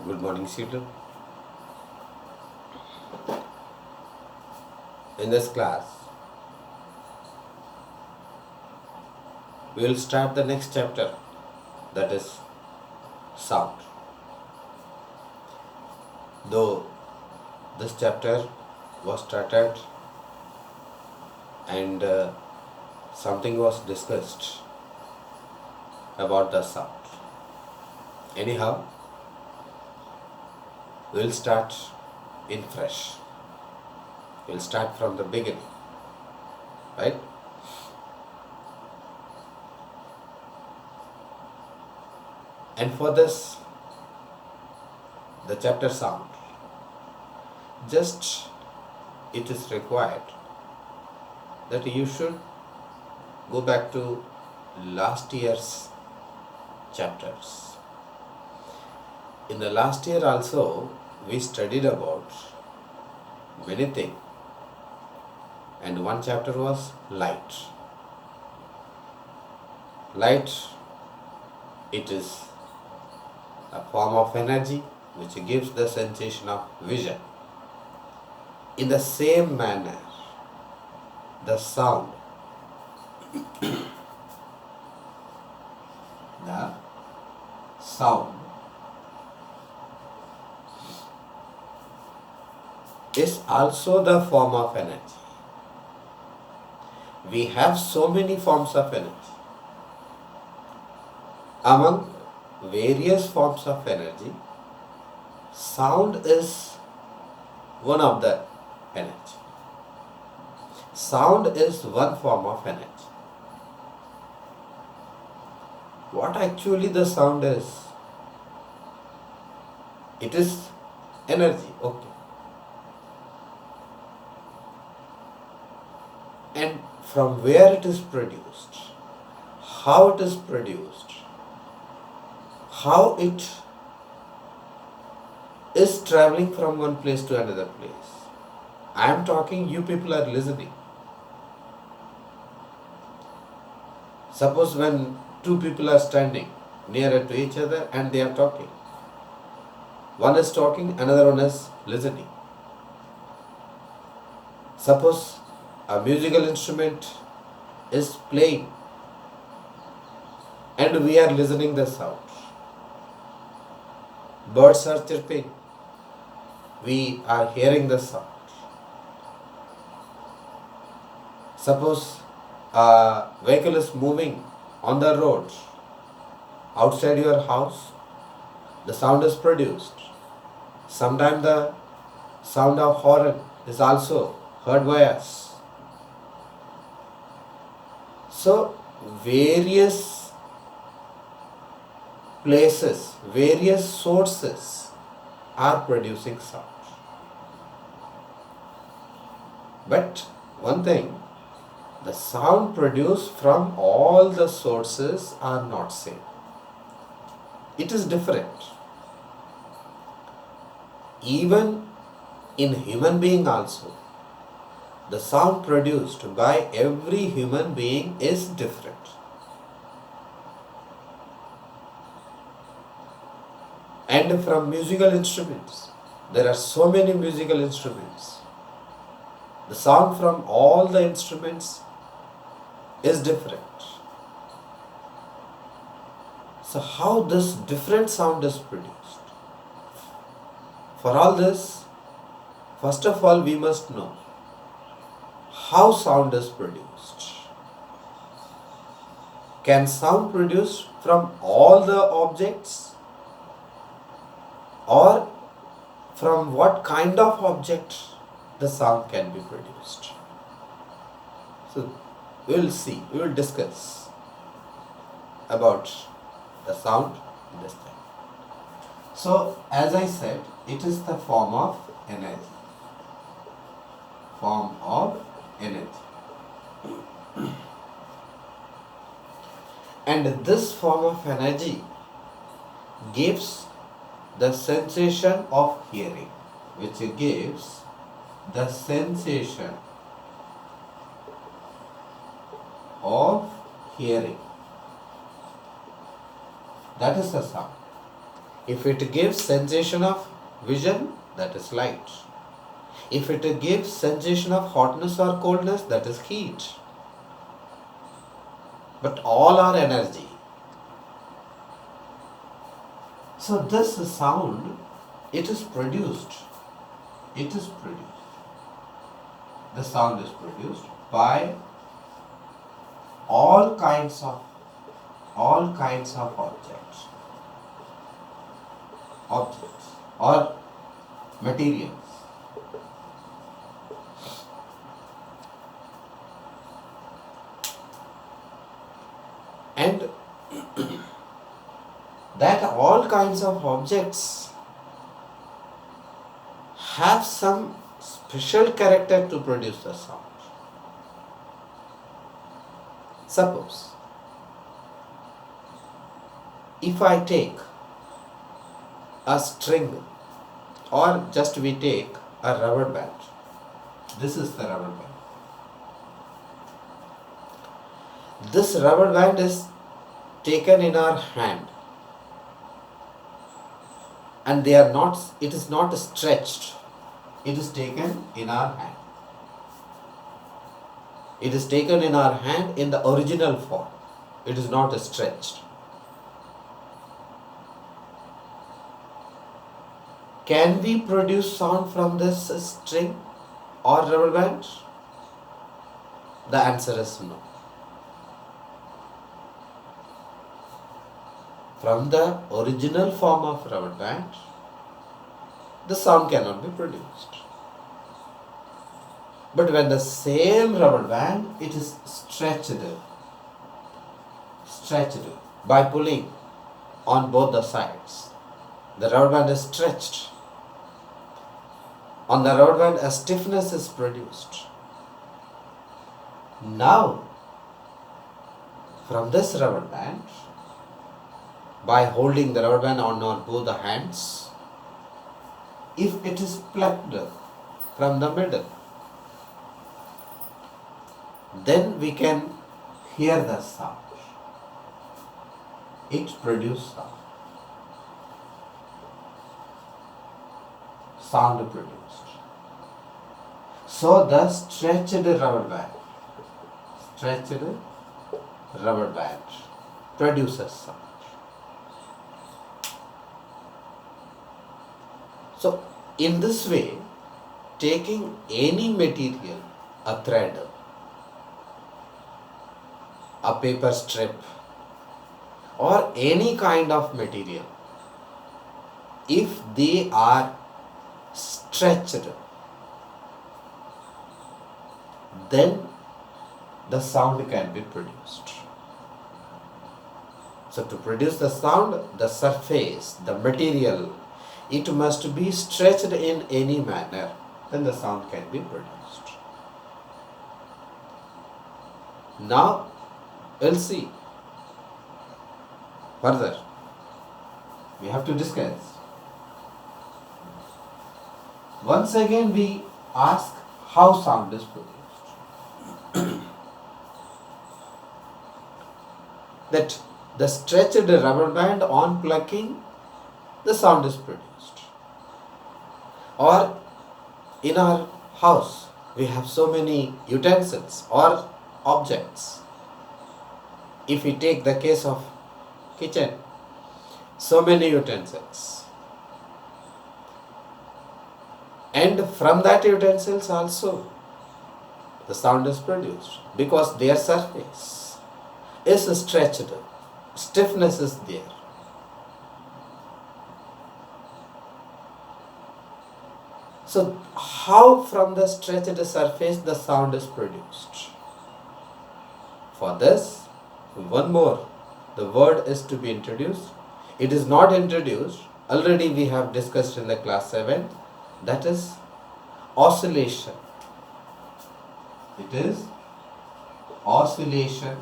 Good morning, children. In this class, we will start the next chapter, that is sound. Though this chapter was started and something was discussed about the sound. Anyhow, we will start in fresh. We will start from the beginning, right? And for this, the chapter sound, just it is required that you should go back to last year's chapters. In the last year also, we studied about many things, and one chapter was light. Light, it is a form of energy which gives the sensation of vision. In the same manner, the sound, the sound is also the form of energy. We have so many forms of energy. Among various forms of energy, sound is one of the energy. Sound is one form of energy. What actually the sound is? It is energy, okay. And from where it is produced, how it is produced, how it is traveling from one place to another place. I am talking, you people are listening. Suppose when two people are standing nearer to each other and they are talking. One is talking, another one is listening. Suppose a musical instrument is playing and we are listening the sound. Birds are chirping. We are hearing the sound. Suppose a vehicle is moving on the road outside your house, the sound is produced. Sometimes the sound of horn is also heard by us. So, various places, various sources are producing sound. But one thing, the sound produced from all the sources are not same. It is different. Even in human being also, the sound produced by every human being is different. And from musical instruments, there are so many musical instruments. The sound from all the instruments is different. So how this different sound is produced? For all this, first of all, we must know how sound is produced. Can sound produce from all the objects, or from what kind of object the sound can be produced? So we will see, we will discuss about the sound in this time. So as I said, it is the form of energy. Form of energy. And this form of energy gives the sensation of hearing, which gives the sensation of hearing. That is the sound. If it gives sensation of vision, that is light. If it gives sensation of hotness or coldness, that is heat. But all are energy. So this sound, it is produced. It is produced. The sound is produced by all kinds of objects or materials. And that all kinds of objects have some special character to produce the sound. Suppose, if I take a string, or just we take a rubber band. This is the rubber band. This rubber band is taken in our hand, and it is not stretched. It is taken in our hand. It is taken in our hand in the original form. It is not stretched. Can we produce sound from this string or rubber band? The answer is no. From the original form of rubber band, the sound cannot be produced. But when the same rubber band, it is stretched by pulling on both the sides. The rubber band is stretched. On the rubber band, a stiffness is produced. Now, from this rubber band, by holding the rubber band on both the hands, if it is plucked from the middle, then we can hear the sound. It produces sound. Sound produced. So the stretched rubber band produces sound. So in this way, taking any material, a thread, a paper strip, or any kind of material, if they are stretched, then the sound can be produced. So to produce the sound, the surface, the material, it must be stretched in any manner, then the sound can be produced. Now, we'll see further. We have to discuss. Once again, we ask how sound is produced. That the stretched rubber band on plucking, the sound is produced. Or in our house, we have so many utensils or objects. If we take the case of kitchen, so many utensils. And from that utensils also, the sound is produced because their surface is stretched, stiffness is there. So how from the stretched surface the sound is produced? For this, one more, the word is to be introduced. It is not introduced, already we have discussed in the class 7, that is oscillation. It is oscillation,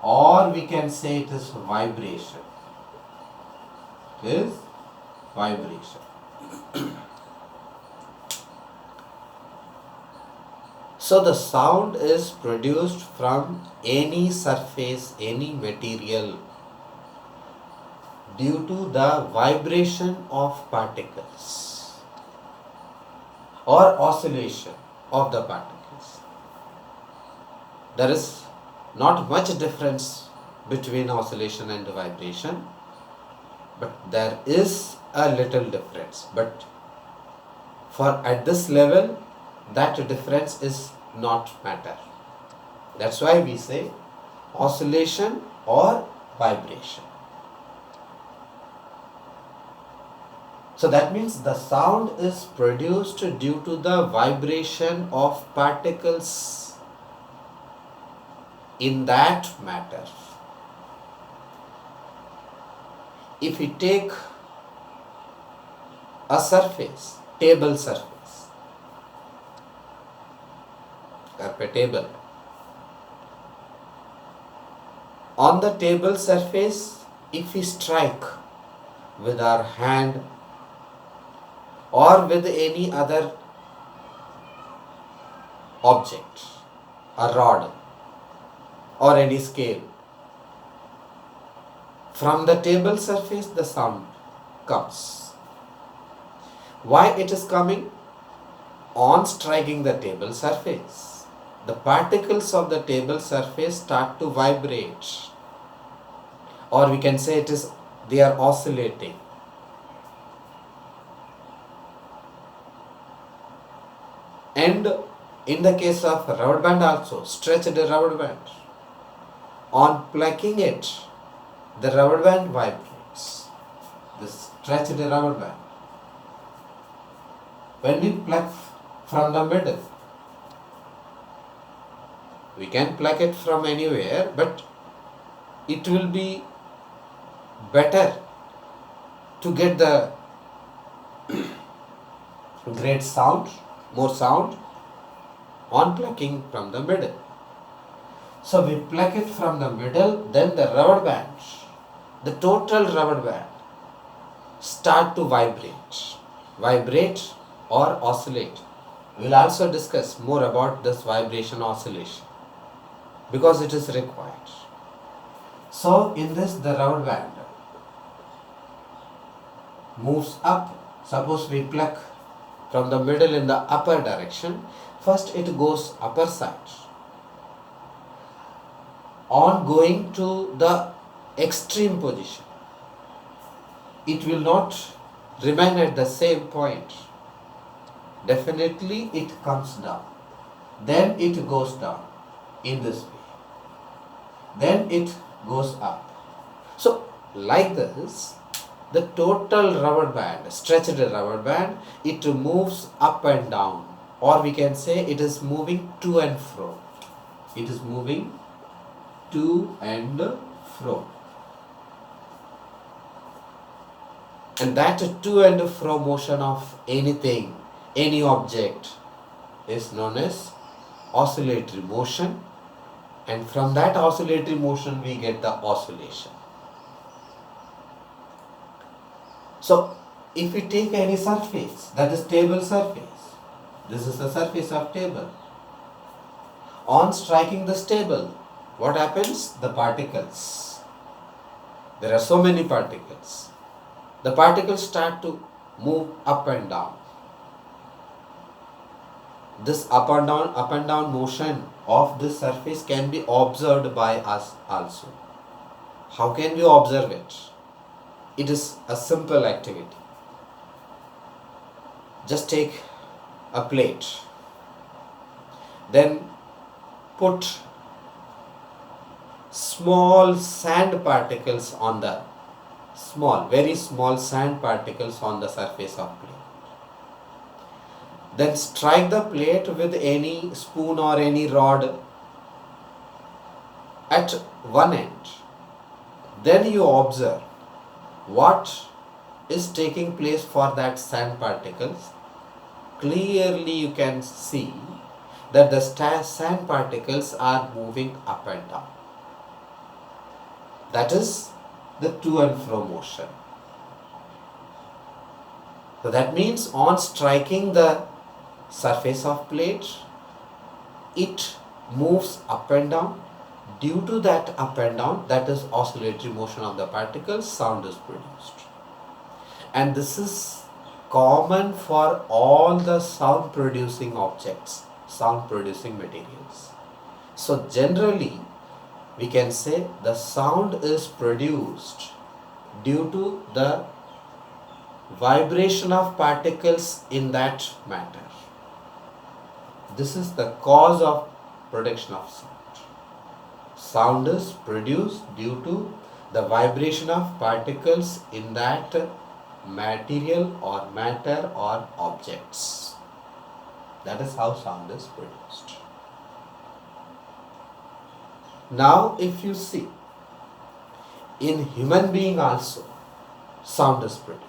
or we can say it is vibration. It is vibration. So the sound is produced from any surface, any material, due to the vibration of particles or oscillation of the particles. There is not much difference between oscillation and vibration, but there is a little difference. But for at this level, that difference is not matter. That's why we say oscillation or vibration. So that means the sound is produced due to the vibration of particles in that matter. If we take a surface, table surface, a table. On the table surface, if we strike with our hand or with any other object, a rod or any scale, from the table surface the sound comes. Why it is coming? On striking the table surface, the particles of the table surface start to vibrate, or we can say they are oscillating. And in the case of rubber band also, stretched rubber band, on plucking it, the rubber band vibrates. The stretched rubber band. When we pluck from the middle, we can pluck it from anywhere, but it will be better to get the great sound, more sound on plucking from the middle. So we pluck it from the middle, then the rubber band, the total rubber band start to vibrate or oscillate. We will also discuss more about this vibration oscillation because it is required. So in this the rubber band moves up. Suppose we pluck from the middle in the upper direction, first it goes upper side. On going to the extreme position, it will not remain at the same point. Definitely it comes down. Then it goes down in this way. Then it goes up. So like this, the total rubber band, stretched rubber band, it moves up and down, or we can say it is moving to and fro. It is moving to and fro. And that to and fro motion of anything, any object, is known as oscillatory motion, and from that oscillatory motion we get the oscillation. So if we take any surface, that is table surface, this is the surface of table. On striking this table, what happens? The particles, there are so many particles, the particles start to move up and down. This up and down motion of this surface can be observed by us also. How can we observe it? It is a simple activity. Just take a plate, then put small sand particles on the very small sand particles on the surface of plate. Then strike the plate with any spoon or any rod at one end. Then you observe what is taking place for that sand particles. Clearly you can see that the sand particles are moving up and down. That is the to and fro motion. So that means on striking the surface of plate, it moves up and down, due to that up and down, that is oscillatory motion of the particles, sound is produced. And this is common for all the sound producing objects, sound producing materials. So generally we can say the sound is produced due to the vibration of particles in that matter. This is the cause of production of sound. Sound is produced due to the vibration of particles in that material or matter or objects. That is how sound is produced. Now if you see, in human being also sound is produced.